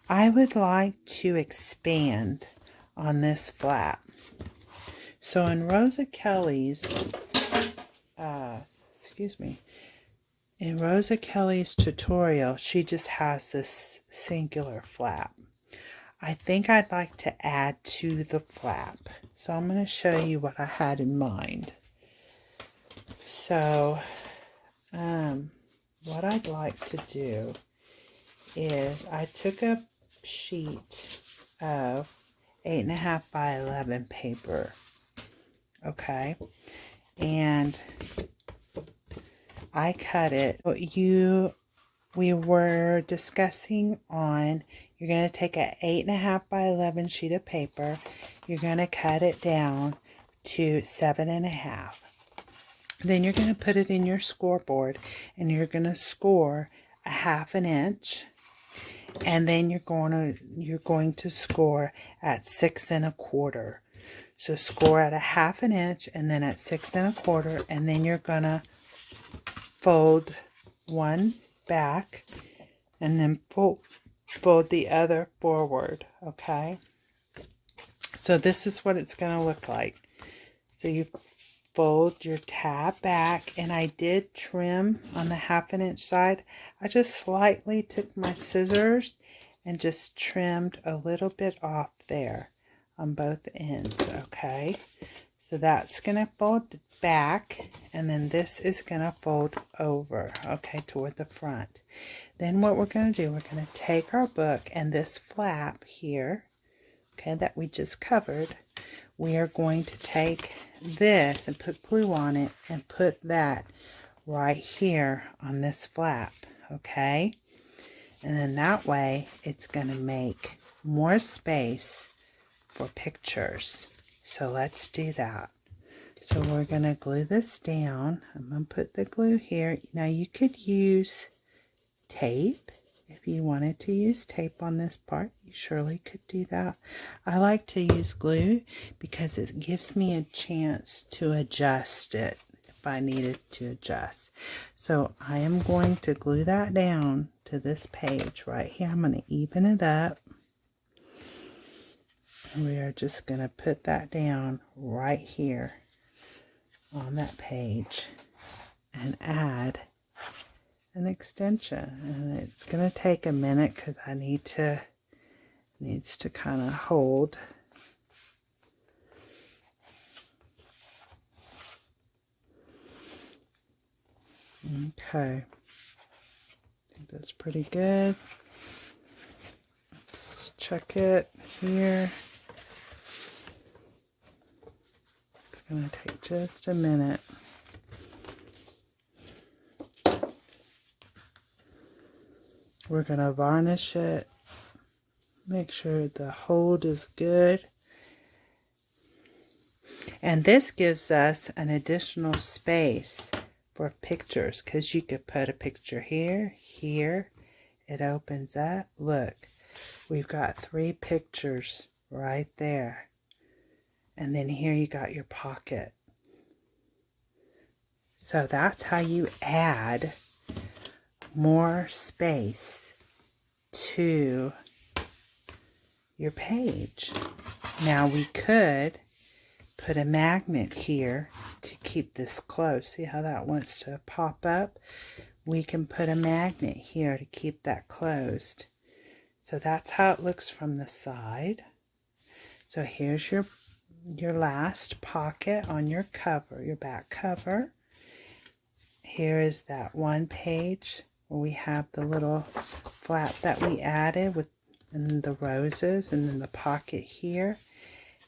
I would like to expand on this flap. So in Rosa Kelly's, excuse me, in Rosa Kelly's tutorial, she just has this singular flap. I think I'd like to add to the flap. So I'm going to show you what I had in mind. So, what I'd like to do is I took a sheet of 8.5 by 11 paper, okay, and I cut it. We were discussing on, you're going to take an 8.5 by 11 sheet of paper, you're going to cut it down to 7.5. Then you're going to put it in your scoreboard and you're going to score a 1/2 inch, and then you're going to score at 6 1/4. So score at a 1/2 inch and then at 6 1/4, and then you're going to fold one back and then fold the other forward, okay? So this is what it's going to look like. So you fold your tab back, and I did trim on the 1/2 inch side. I just slightly took my scissors and just trimmed a little bit off there on both ends, okay? So that's going to fold back, and then this is going to fold over, okay, toward the front. Then what we're going to do, we're going to take our book and this flap here, okay, that we just covered, we are going to take this and put glue on it and put that right here on this flap, okay? And then that way it's going to make more space for pictures. So let's do that. So we're going to glue this down. I'm going to put the glue here. Now you could use tape. If you wanted to use tape on this part, you surely could do that. I like to use glue because it gives me a chance to adjust it if I needed to adjust. So I am going to glue that down to this page right here. I'm going to even it up. And we are just going to put that down right here on that page and add an extension. And it's going to take a minute because I needs to kind of hold. Okay, I think that's pretty good. Let's check it here. It's going to take just a minute. We're going to varnish it, make sure the hold is good. And this gives us an additional space for pictures, because you could put a picture here, here. It opens up. Look, we've got 3 pictures right there. And then here you got your pocket. So that's how you add more space to your page. Now we could put a magnet here to keep this closed. See how that wants to pop up? We can put a magnet here to keep that closed. So that's how it looks from the side. So here's your last pocket on your cover, your back cover. Here is that one page where we have the little flap that we added with and the roses, and then the pocket here,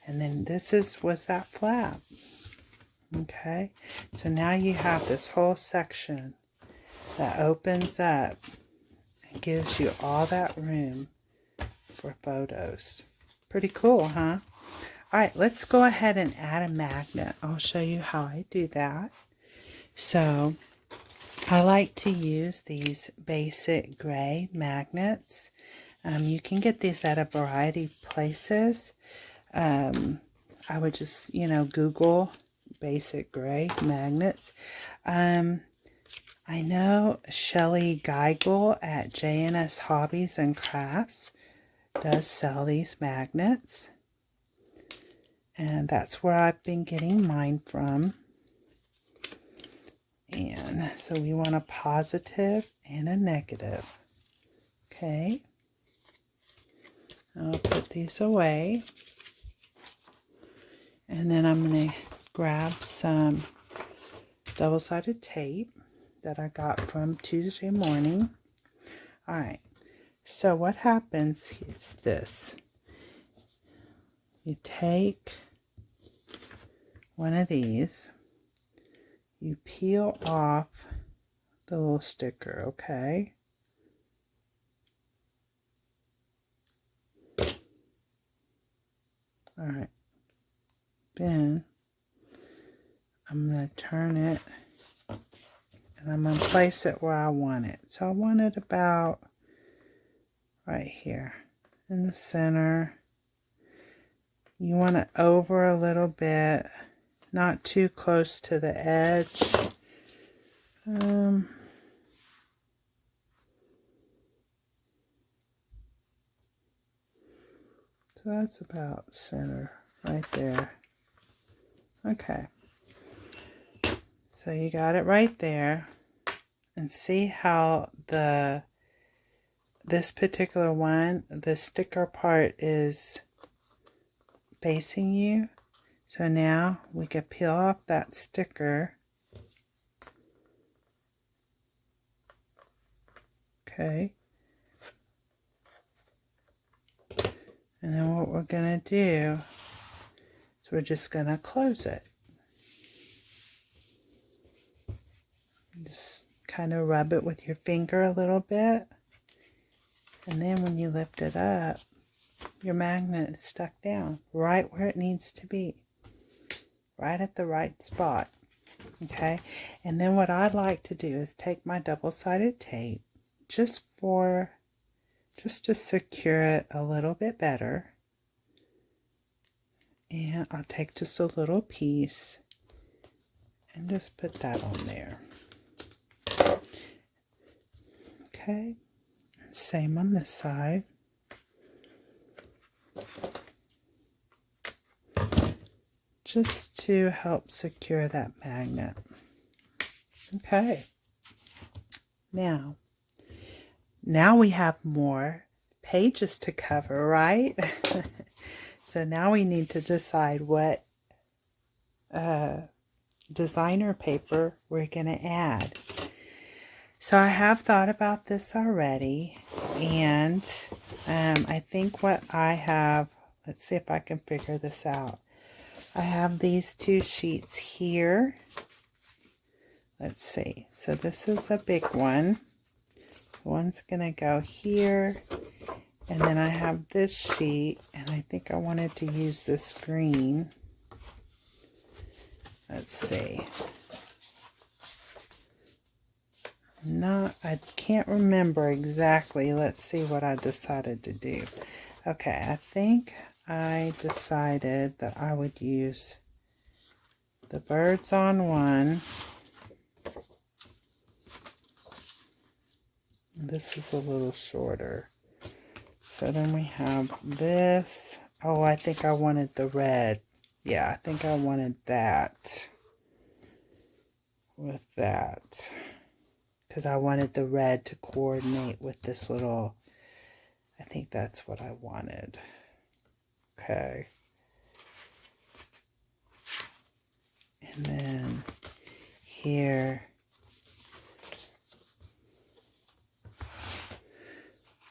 and then this was that flap. Okay, so now you have this whole section that opens up and gives you all that room for photos. Pretty cool, huh? All right, let's go ahead and add a magnet. I'll show you how I do that. So I like to use these basic gray magnets. You can get these at a variety of places. I would just, Google basic gray magnets. I know Shelly Geigel at JNS Hobbies and Crafts does sell these magnets. And that's where I've been getting mine from. And so we want a positive and a negative. Okay. I'll put these away. And then I'm going to grab some double-sided tape that I got from Tuesday morning. Alright, so what happens is this. You take one of these, you peel off the little sticker, okay? Alright, then I'm going to turn it and I'm going to place it where I want it. So I want it about right here in the center. You want it over a little bit, not too close to the edge. So that's about center right there. Okay. So you got it right there. And see how this particular one, the sticker part is facing you. So now we can peel off that sticker. Okay. And then what we're going to do is we're just going to close it. Just kind of rub it with your finger a little bit. And then when you lift it up, your magnet is stuck down right where it needs to be. Right at the right spot. Okay. And then what I'd like to do is take my double-sided tape just to secure it a little bit better. And I'll take just a little piece and just put that on there. Okay, same on this side. Just to help secure that magnet. Okay, now we have more pages to cover, right? So now we need to decide what designer paper we're going to add. So I have thought about this already, and I think what I have, let's see if I can figure this out. I have these two sheets here. Let's see. So this is a big one. One's going to go here, and then I have this sheet, and I think I wanted to use this green. Let's see. I can't remember exactly. Let's see what I decided to do. Okay, I think I decided that I would use the birds on one. This is a little shorter. So then we have this. Oh, I think I wanted the red. Yeah, I think I wanted that with that. Because I wanted the red to coordinate with this little, I think that's what I wanted. Okay. And then here,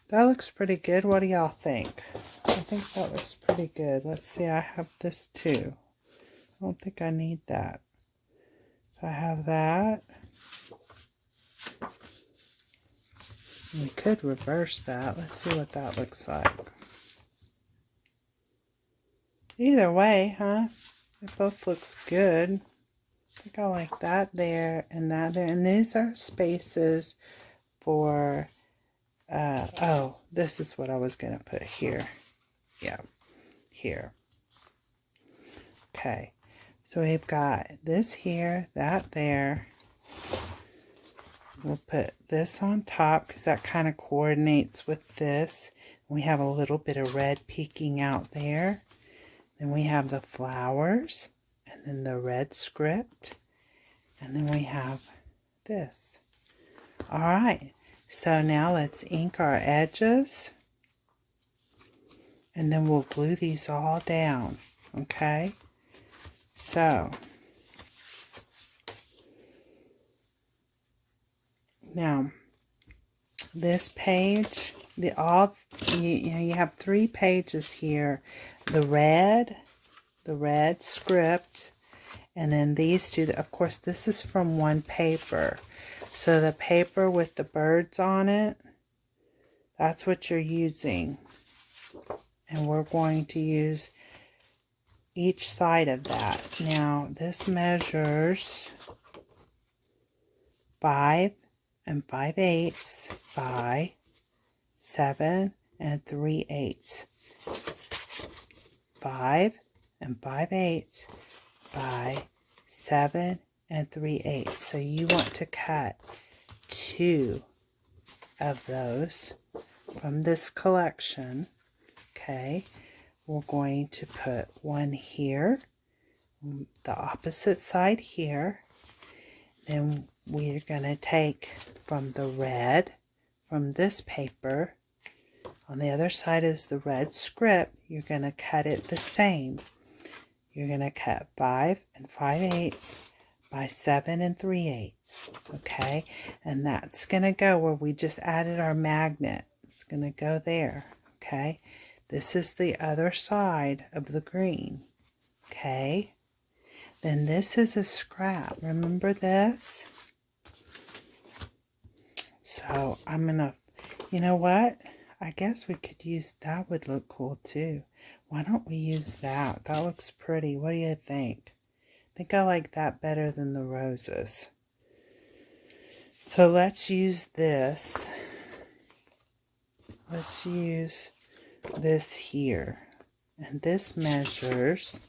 that looks pretty good. What do y'all think? I think that looks pretty good. Let's see, I have this too. I don't think I need that. So I have that. We could reverse that. Let's see what that looks like. Either way, huh? It both looks good. I think I like that there and that there. And these are spaces for, oh, this is what I was going to put here. Yeah, here. Okay. So we've got this here, that there. We'll put this on top because that kind of coordinates with this. We have a little bit of red peeking out there. Then we have the flowers, and then the red script, and then we have this. All right, so now let's ink our edges, and then we'll glue these all down, okay? So, now, this page, you have 3 pages here. The red script, and then these two. Of course, this is from one paper. So the paper with the birds on it, that's what you're using. And we're going to use each side of that. Now, this measures 5 5/8 by 7 3/8. 5 5/8 by 7 3/8. So you want to cut 2 of those from this collection. Okay, we're going to put one here, the opposite side here. Then we're going to take from the red, from this paper, on the other side is the red script. You're going to cut it the same. You're going to cut 5 5/8 by 7 3/8. Okay, and that's going to go where we just added our magnet. It's going to go there. Okay, this is the other side of the green. Okay, then this is a scrap. Remember this? So I'm going to, you know what? I guess we could use, that would look cool too. Why don't we use that? That looks pretty. What do you think? I think I like that better than the roses. So let's use this. Let's use this here. And this measures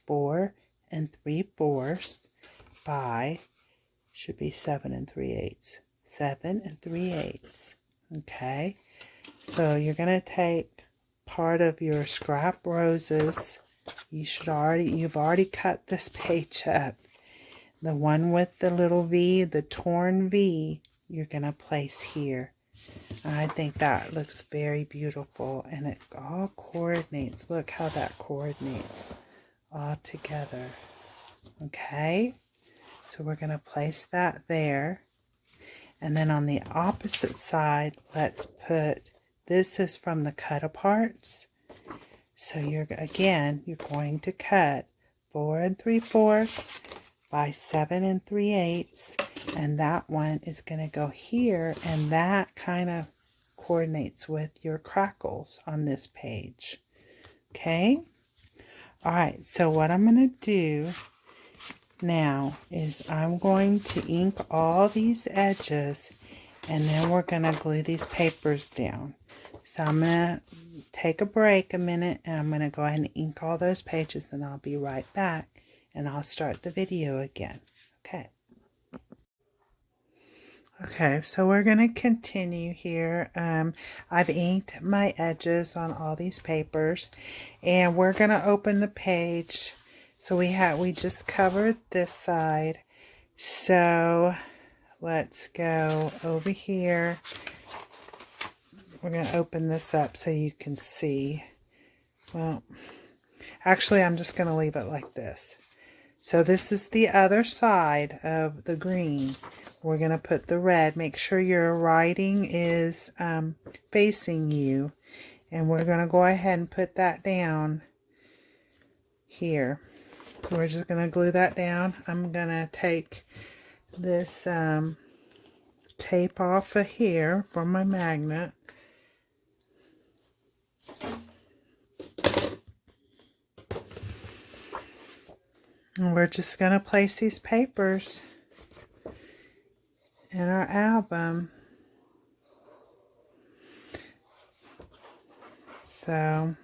4 3/4 by, should be 7 3/8. 7 3/8. Okay, so you're going to take part of your scrap roses. You've already cut this page up. The one with the little V, the torn V, you're going to place here. I think that looks very beautiful, and it all coordinates. Look how that coordinates all together. Okay, so we're going to place that there. And then on the opposite side, let's put, this is from the cut aparts. So you're going to cut 4 3/4 by 7 3/8. And that one is going to go here, and that kind of coordinates with your crackles on this page. Okay? All right, so what I'm going to do now is I'm going to ink all these edges, and then we're going to glue these papers down. So I'm going to take a break a minute, and I'm going to go ahead and ink all those pages, and I'll be right back, and I'll start the video again. Okay. Okay, so we're going to continue here. I've inked my edges on all these papers, and we're going to open the page. So we just covered this side. So let's go over here. We're going to open this up so you can see. Well, actually, I'm just going to leave it like this. So this is the other side of the green. We're going to put the red. Make sure your writing is facing you. And we're going to go ahead and put that down here. So we're just going to glue that down. I'm going to take this tape off of here from my magnet. And we're just going to place these papers in our album. So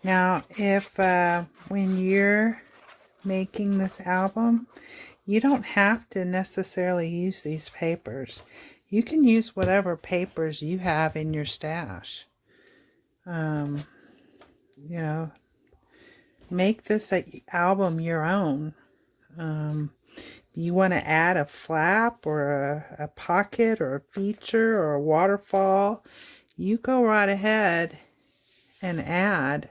now if when you're making this album, you don't have to necessarily use these papers. You can use whatever papers you have in your stash. You know, make this album your own. You want to add a flap or a pocket or a feature or a waterfall, you go right ahead and add,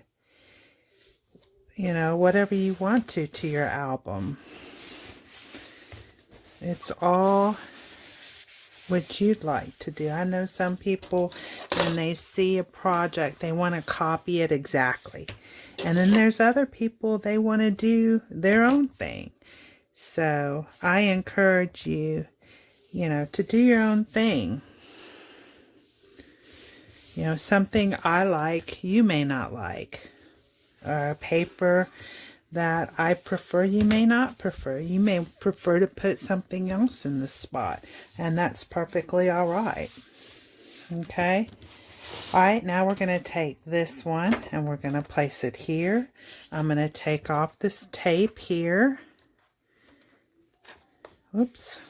you know, whatever you want to your album. It's all what you'd like to do. I know some people, when they see a project, they want to copy it exactly. And then there's other people, they want to do their own thing. So I encourage you, you know, to do your own thing. You know, something I like, you may not like. Or a paper that I prefer, you may not prefer. You may prefer to put something else in the spot. And that's perfectly all right. Okay? All right, now we're going to take this one and we're going to place it here. I'm going to take off this tape here. Oops.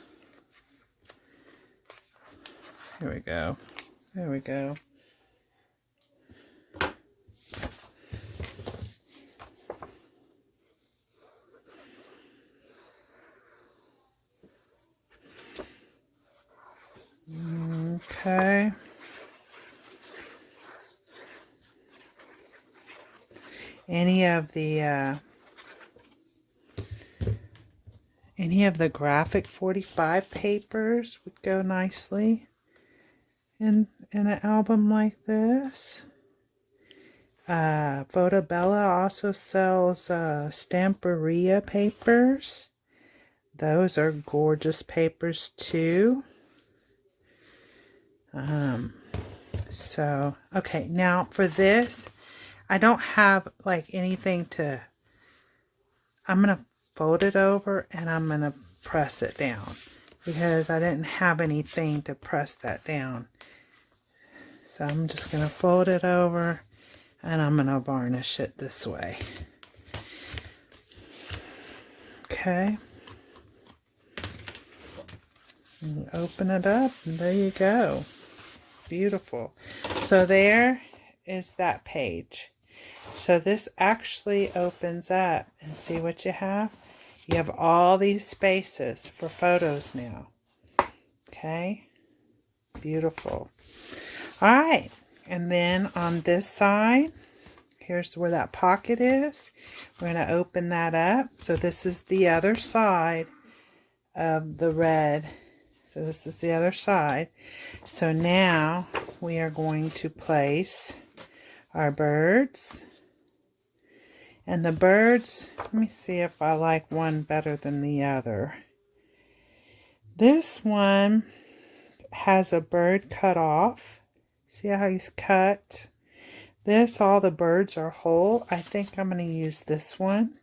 Here we go. There we go. Okay. Any of the graphic 45 papers would go nicely in an album like this. Photobella also sells Stamperia papers. Those are gorgeous papers too. So, okay, now for this, I don't have like anything to, I'm going to fold it over and I'm going to press it down because I didn't have anything to press that down. So I'm just going to fold it over and I'm going to varnish it this way. Okay. And open it up and there you go. Beautiful. So there is that page. So this actually opens up and see what you have. You have all these spaces for photos now. Okay. Beautiful. All right. And then on this side, here's where that pocket is. We're going to open that up. So this is the other side of the red. So this is the other side. So now we are going to place our birds. And the birds, let me see if I like one better than the other. This one has a bird cut off. See how he's cut? This, all the birds are whole. I think I'm going to use this one.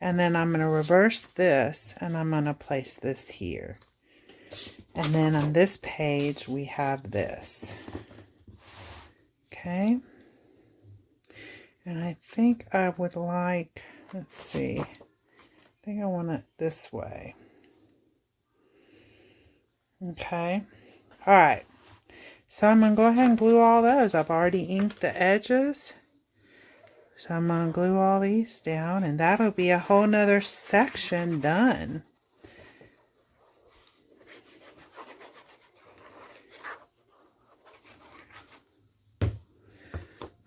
And then I'm going to reverse this and I'm going to place this here. And then on this page, we have this. Okay. And I think I would like, let's see, I think I want it this way. Okay. All right. So I'm going to go ahead and glue all those. I've already inked the edges. So I'm going to glue all these down and that'll be a whole nother section done.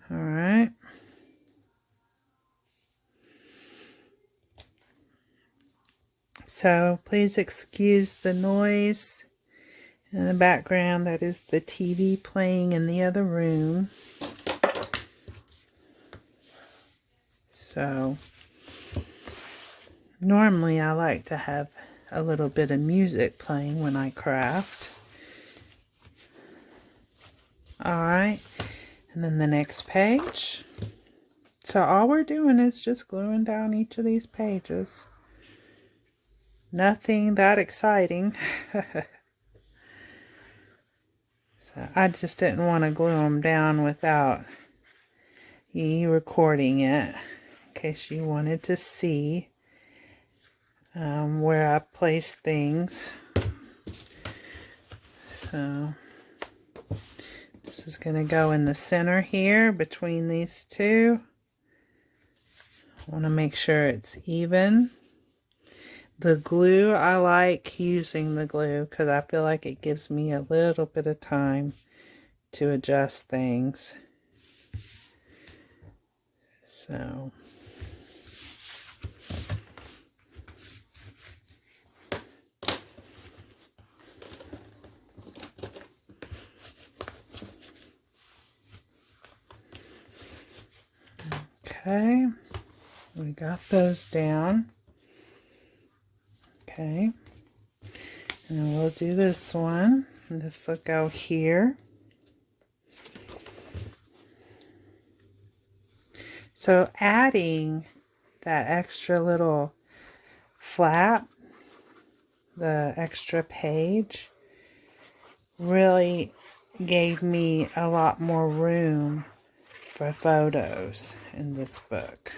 All right. So please excuse the noise in the background. That is the TV playing in the other room. So normally I like to have a little bit of music playing when I craft. All right. And then the next page. So all we're doing is just gluing down each of these pages. Nothing that exciting. So I just didn't want to glue them down without you recording it. In case you wanted to see. where I place things. So this is going to go in the center here between these two. I want to make sure it's even. The glue, I like using the glue because I feel like it gives me a little bit of time to adjust things. So okay, we got those down. Okay, and we'll do this one. This will go here. So adding that extra little flap, the extra page, really gave me a lot more room for photos in this book.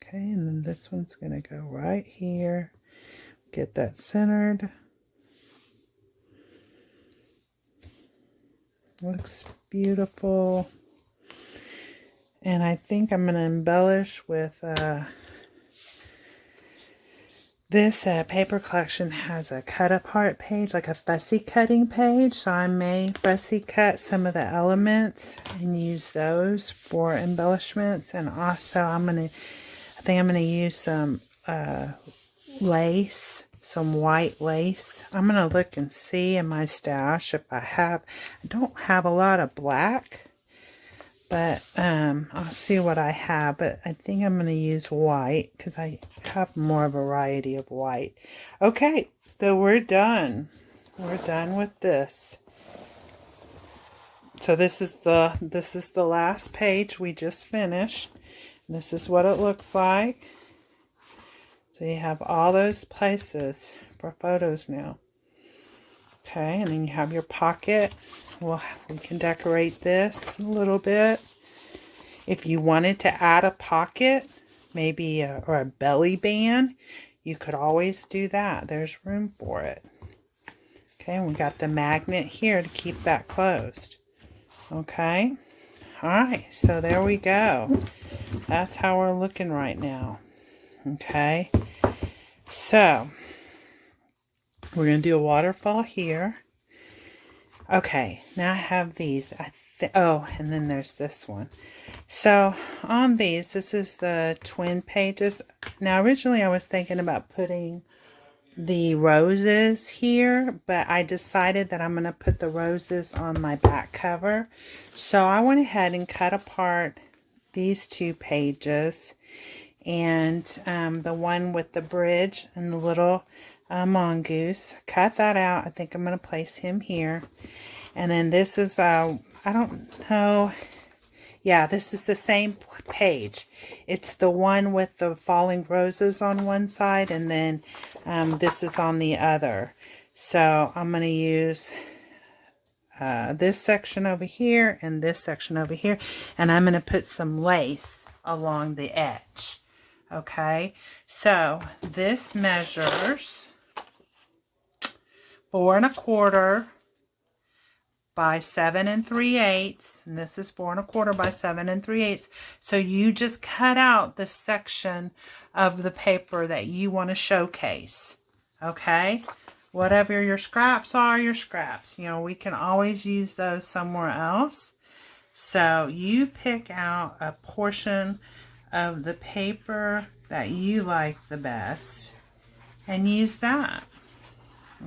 Okay, and then this one's going to go right here. Get that centered. Looks beautiful. And I think I'm going to embellish with this paper collection has a cut apart page, like a fussy cutting page. So I may fussy cut some of the elements and use those for embellishments. And also I think I'm going to use some lace, some white lace. I'm going to look and see in my stash if I don't have a lot of black, but I'll see what I have. But I think I'm going to use white because I have more variety of white. Okay, so we're done. We're done with this. So this is the last page we just finished. This is what it looks like. So you have all those places for photos now. Okay, and then you have your pocket. Well, we can decorate this a little bit. If you wanted to add a pocket, maybe or a belly band, you could always do that. There's room for it. Okay, and we got the magnet here to keep that closed. Okay, all right, so there we go. That's how we're looking right now. Okay, so we're going to do a waterfall here. Okay, now I have these. Oh, and then there's this one. So on these, this is the twin pages. Now originally I was thinking about putting the roses here, but I decided that I'm going to put the roses on my back cover. So I went ahead and cut apart these two pages, and the one with the bridge and the little mongoose. Cut that out. I think I'm going to place him here. And then this is, I don't know. Yeah, this is the same page. It's the one with the falling roses on one side, and then this is on the other. So I'm going to use this section over here and this section over here, and I'm going to put some lace along the edge. Okay, so this measures 4 1/4 by 7 3/8, and this is 4 1/4 by 7 3/8. So you just cut out the section of the paper that you want to showcase. Okay, whatever your scraps are, your scraps. You know, we can always use those somewhere else. So you pick out a portion of the paper that you like the best and use that.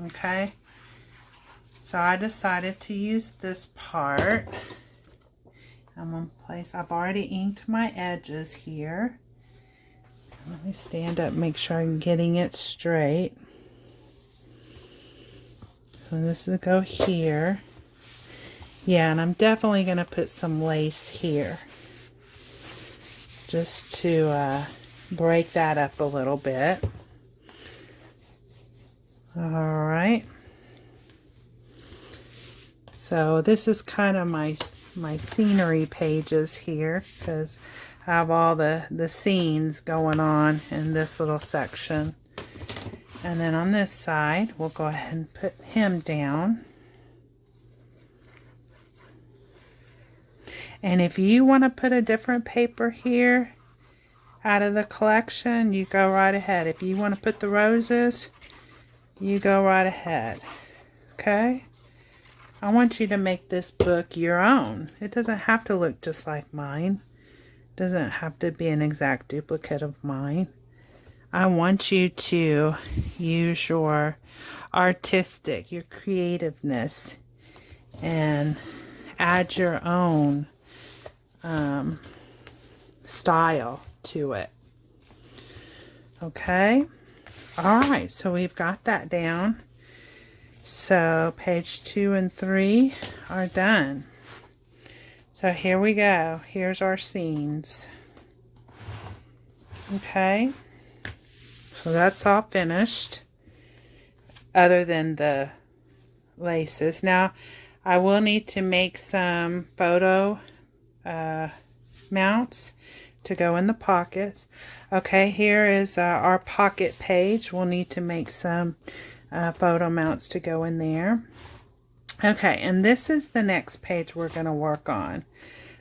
Okay. So I decided to use this part. I'm going to place, I've already inked my edges here. Let me stand up, make sure I'm getting it straight. So this will go here. Yeah, and I'm definitely going to put some lace here, just to break that up a little bit. All right. So this is kind of my my scenery pages here because I have all the scenes going on in this little section. And then on this side, we'll go ahead and put him down. And if you want to put a different paper here out of the collection, you go right ahead. If you want to put the roses, you go right ahead. Okay? I want you to make this book your own. It doesn't have to look just like mine. It doesn't have to be an exact duplicate of mine. I want you to use your artistic, your creativeness, and add your own style to it. Okay? Alright, so we've got that down. So page 2 and 3 are done. So here we go. Here's our scenes. Okay? So that's all finished, other than the laces. Now, I will need to make some photo mounts to go in the pockets. Okay, here is our pocket page. We'll need to make some photo mounts to go in there. Okay, and this is the next page we're going to work on.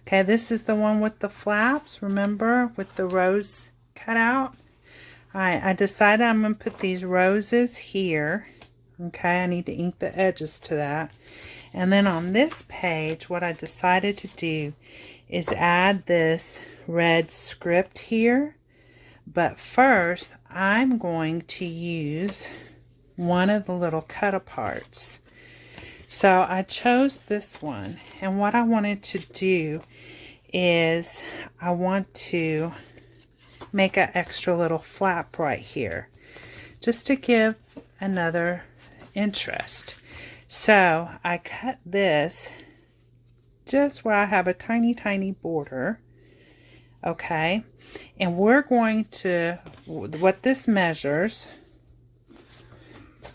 Okay, this is the one with the flaps, remember, with the rose cut out. Alright, I decided I'm going to put these roses here. Okay, I need to ink the edges to that. And then on this page, what I decided to do is add this red script here. But first, I'm going to use one of the little cut-aparts. So I chose this one. And what I wanted to do is I want to make an extra little flap right here, just to give another interest. So I cut this just where I have a tiny border. Okay, and we're going to, what this measures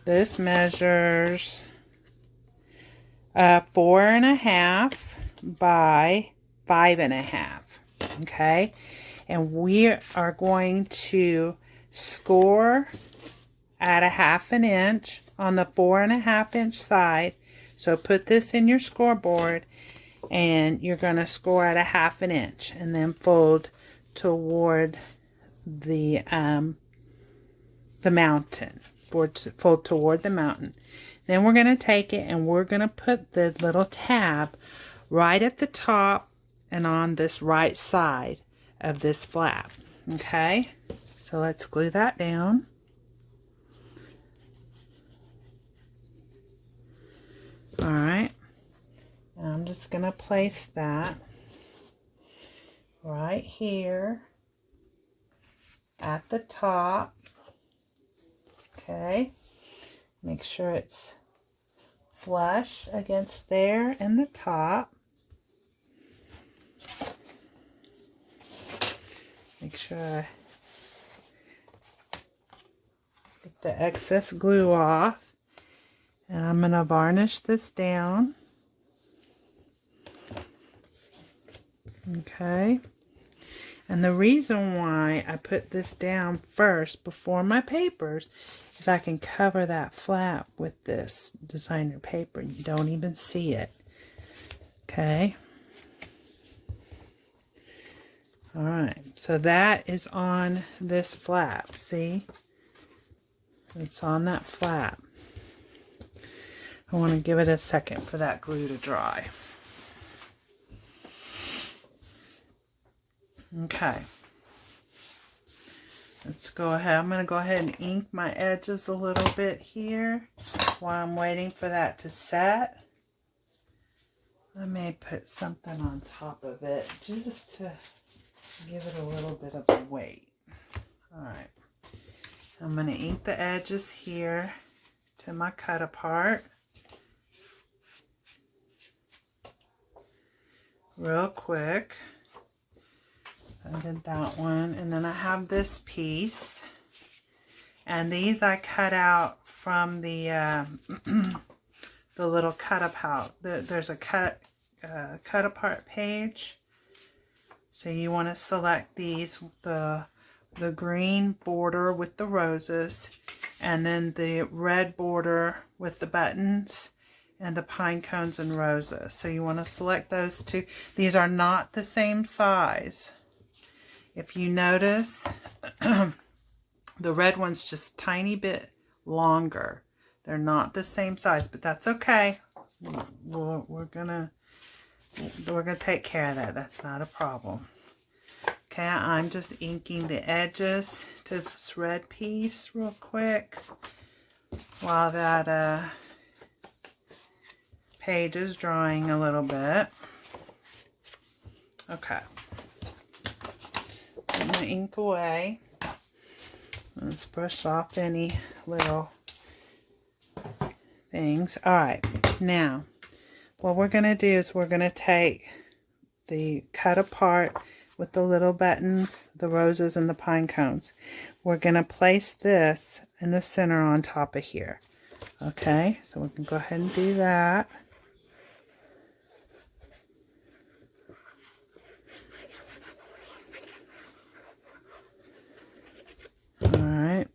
4.5 by 5.5. Okay, and we are going to score at 1/2 inch on the 4.5 inch side. So put this in your scoreboard, and you're going to score at 1/2 inch, and then fold toward the mountain. Fold toward the mountain. Then we're going to take it and we're going to put the little tab right at the top and on this right side of this flap. Okay, so let's glue that down. Alright, I'm just going to place that right here at the top. Okay, make sure it's flush against there and the top. Make sure I get the excess glue off. And I'm going to varnish this down. Okay. And the reason why I put this down first before my papers is I can cover that flap with this designer paper. You don't even see it. Okay. Alright. So that is on this flap. See? It's on that flap. I want to give it a second for that glue to dry. Okay. Let's go ahead. I'm going to go ahead and ink my edges a little bit here while I'm waiting for that to set. I may put something on top of it just to give it a little bit of a weight. Alright. I'm going to ink the edges here to my cut apart. Real quick. I did that one, and then I have this piece, and these I cut out from the the little cut up out. There's a cut cut apart page. So you want to select these, the green border with the roses, and then the red border with the buttons and the pine cones and roses. So you want to select those two. These are not the same size. If you notice, the red one's just a tiny bit longer. They're not the same size, but that's okay. We're gonna take care of that. That's not a problem. Okay, I'm just inking the edges to this red piece real quick while that page is drying a little bit. Okay. Put my ink away. Let's brush off any little things. Alright, now what we're going to do is we're going to take the cut apart with the little buttons, the roses, and the pine cones. We're going to place this in the center on top of here. Okay, so we can go ahead and do that. Alright.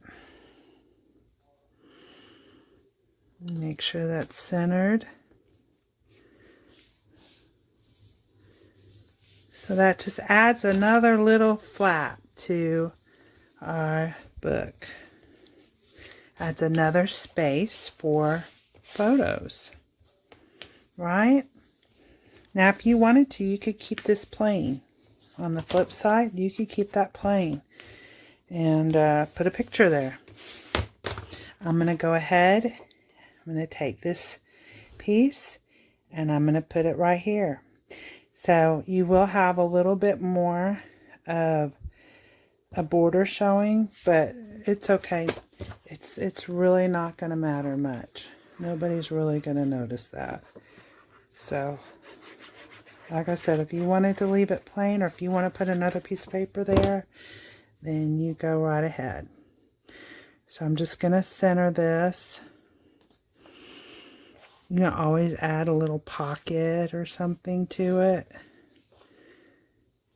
Make sure that's centered. So that just adds another little flap to our book. Adds another space for photos. Right? Now if you wanted to, you could keep this plain. On the flip side, you could keep that plain. And put a picture there. I'm going to go ahead. I'm going to take this piece and I'm going to put it right here. So you will have a little bit more of a border showing, but it's okay. It's really not going to matter much. Nobody's really going to notice that. So, like I said, if you wanted to leave it plain or if you want to put another piece of paper there, then you go right ahead. So I'm just going to center this. You can always add a little pocket or something to it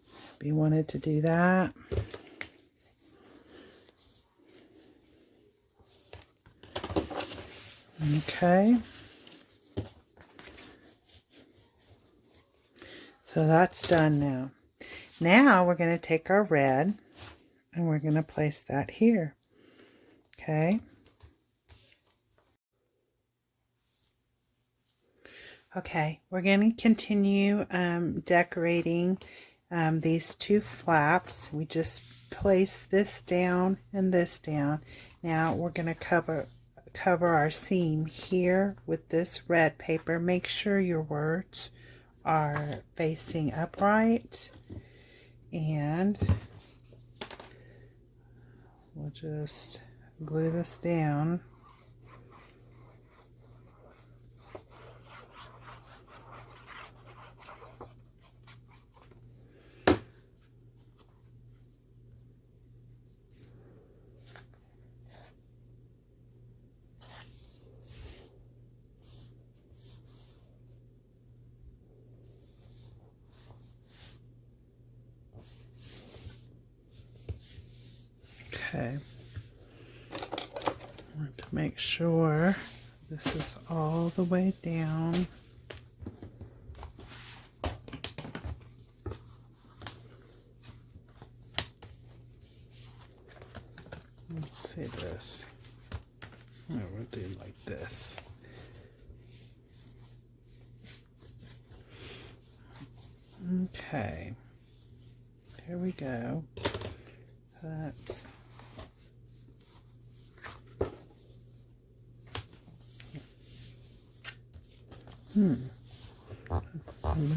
if you wanted to do that. Okay. So that's done now. Now we're going to take our red and we're going to place that here. Okay. Okay, we're going to continue decorating these two flaps. We just place this down and this down. Now we're going to cover our seam here with this red paper. Make sure your words are facing upright, and we'll just glue this down. Okay, I want to make sure this is all the way down. Let's see this. Oh, we'll do it like this. Okay, here we go. That's move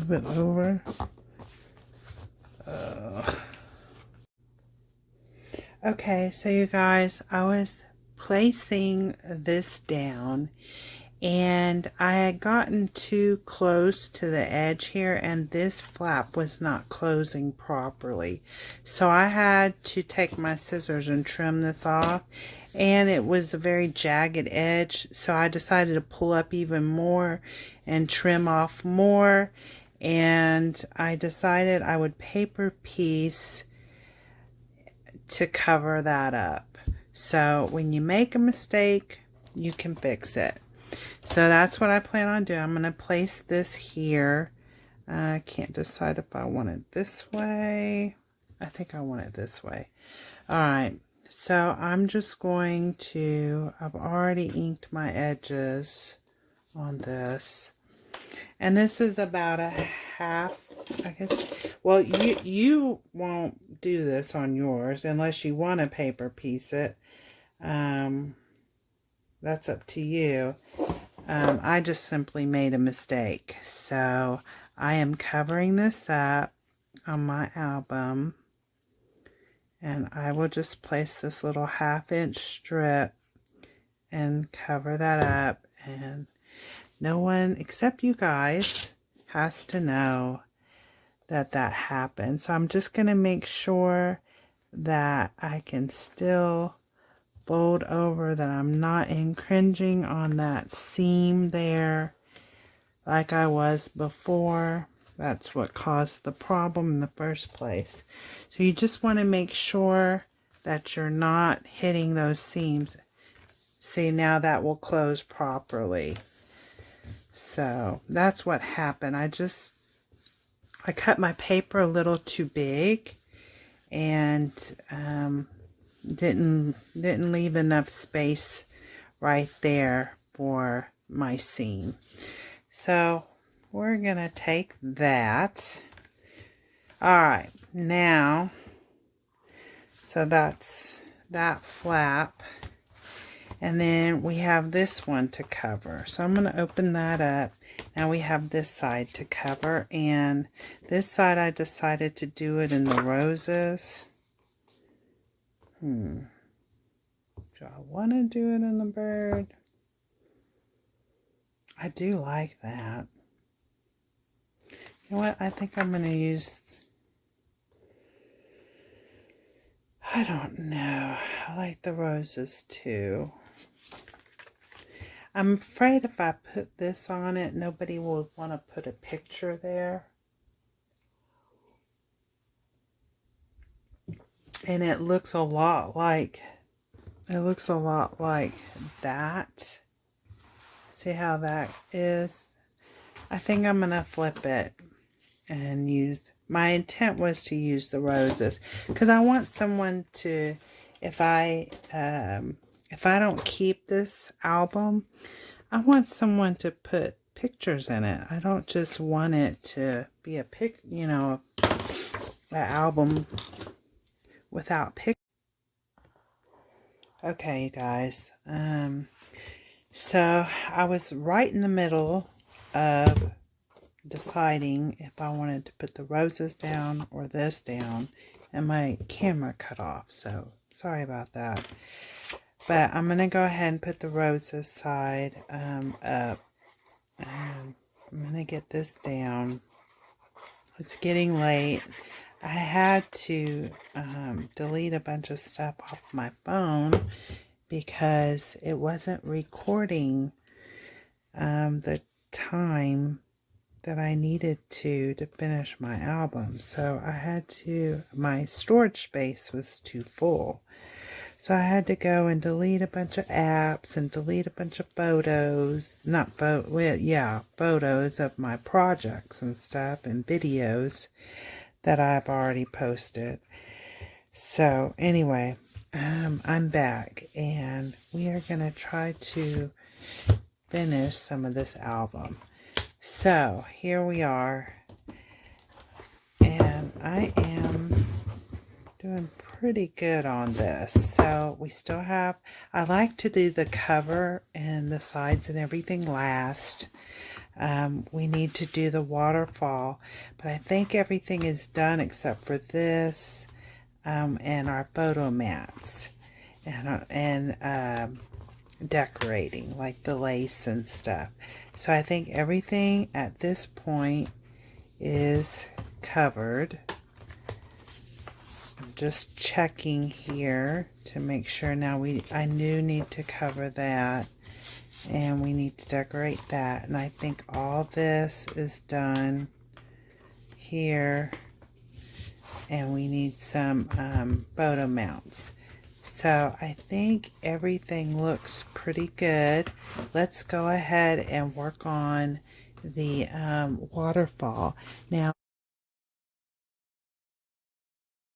it over. Okay, so you guys, I was placing this down and I had gotten too close to the edge here and this flap was not closing properly. So I had to take my scissors and trim this off, and it was a very jagged edge, so I decided to pull up even more and trim off more, and I decided I would paper piece to cover that up. So when you make a mistake, you can fix it. So that's what I plan on doing. I'm going to place this here. I can't decide if I want it this way. I think I want it this way. Alright, so I'm just going to, I've already inked my edges on this. And this is about a half, I guess. Well, you won't do this on yours unless you want to paper piece it. That's up to you. I just simply made a mistake. So I am covering this up on my album. And I will just place this little 1/2-inch strip and cover that up. And no one except you guys has to know that that happened. So I'm just going to make sure that I can still fold over, that I'm not impinging on that seam there like I was before. That's what caused the problem in the first place. So you just want to make sure that you're not hitting those seams. See, now that will close properly. So that's what happened. I cut my paper a little too big and didn't leave enough space right there for my seam. So we're gonna take that. All right, now, so that's that flap. And then we have this one to cover. So I'm going to open that up. Now we have this side to cover. And this side I decided to do it in the roses. Do I want to do it in the bird? I do like that. You know what? I think I'm going to use... I don't know. I like the roses too. I'm afraid if I put this on it, nobody will want to put a picture there. And it looks a lot like that. See how that is? I think I'm going to flip it and use, my intent was to use the roses because I want someone to, if I don't keep this album, I want someone to put pictures in it. I don't just want it to be a an album without pictures. Okay, you guys. So I was right in the middle of deciding if I wanted to put the roses down or this down, and my camera cut off. So sorry about that. But I'm going to go ahead and put the roses side up. And I'm going to get this down. It's getting late. I had to delete a bunch of stuff off my phone because it wasn't recording the time that I needed to finish my album. So I had to, my storage space was too full. So I had to go and delete a bunch of apps and delete a bunch of photos, photos of my projects and stuff and videos that I've already posted. So anyway, I'm back and we are going to try to finish some of this album. So here we are, and I am doing pretty good on this. So we still have, I like to do the cover and the sides and everything last. We need to do the waterfall, but I think everything is done except for this and our photo mats and decorating, like the lace and stuff. So I think everything at this point is covered. I'm just checking here to make sure. Now I do need to cover that, and we need to decorate that, and I think all this is done here, and we need some photo mounts. So I think everything looks pretty good. Let's go ahead and work on the waterfall. Now